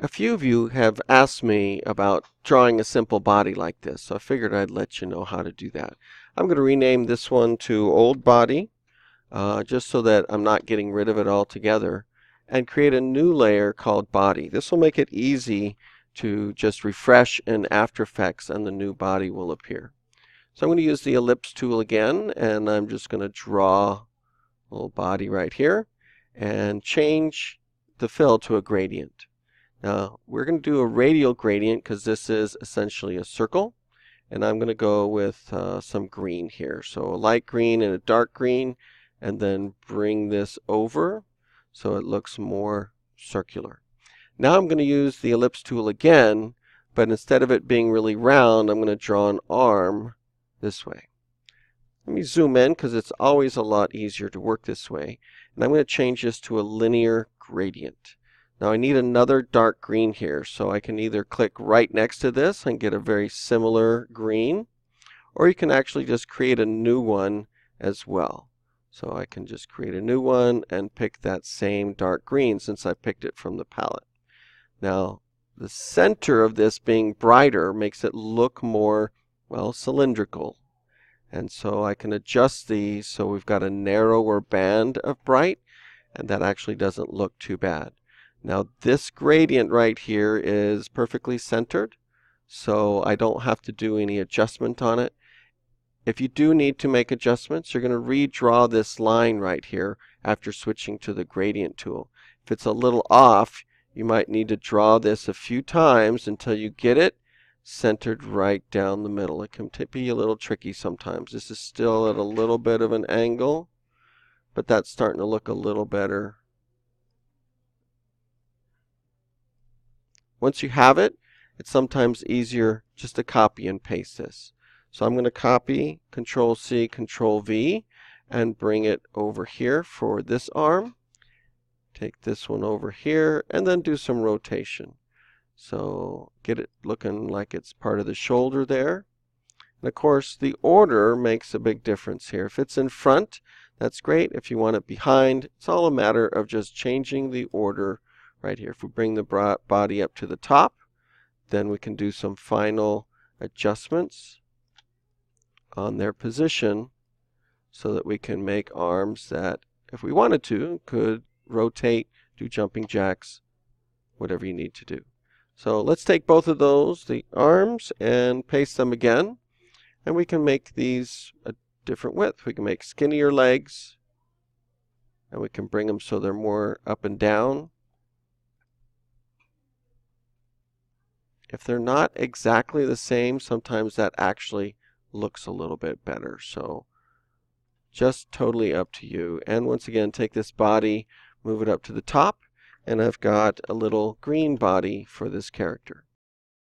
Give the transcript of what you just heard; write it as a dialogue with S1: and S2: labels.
S1: A few of you have asked me about drawing a simple body like this, so I figured I'd let you know how to do that. I'm going to rename this one to Old Body, just so that I'm not getting rid of it altogether, and create a new layer called Body. This will make it easy to just refresh in After Effects and the new body will appear. So I'm going to use the ellipse tool again, and I'm just going to draw a little body right here and change the fill to a gradient. Now we're going to do a radial gradient because this is essentially a circle, and I'm going to go with some green here. So a light green and a dark green, and then bring this over so it looks more circular. Now I'm going to use the ellipse tool again, but instead of it being really round, I'm going to draw an arm this way. Let me zoom in because it's always a lot easier to work this way. And I'm going to change this to a linear gradient. Now I need another dark green here, so I can either click right next to this and get a very similar green, or you can actually just create a new one as well. So I can just create a new one and pick that same dark green since I picked it from the palette. Now the center of this being brighter makes it look more, well, cylindrical. And so I can adjust these so we've got a narrower band of bright, and that actually doesn't look too bad. Now this gradient right here is perfectly centered, so I don't have to do any adjustment on it. If you do need to make adjustments, you're going to redraw this line right here after switching to the gradient tool. If it's a little off, you might need to draw this a few times until you get it centered right down the middle. It can be a little tricky sometimes. This is still at a little bit of an angle, but that's starting to look a little better. Once you have it, it's sometimes easier just to copy and paste this. So I'm going to copy, Control C, Control V, and bring it over here for this arm. Take this one over here, and then do some rotation. So get it looking like it's part of the shoulder there. And of course, the order makes a big difference here. If it's in front, that's great. If you want it behind, it's all a matter of just changing the order right here. If we bring the body up to the top, then we can do some final adjustments on their position so that we can make arms that, if we wanted to, could rotate, do jumping jacks, whatever you need to do. So let's take both of those, the arms, and paste them again. And we can make these a different width. We can make skinnier legs, and we can bring them so they're more up and down. If they're not exactly the same, sometimes that actually looks a little bit better. So just totally up to you. And once again, take this body, move it up to the top, and I've got a little green body for this character.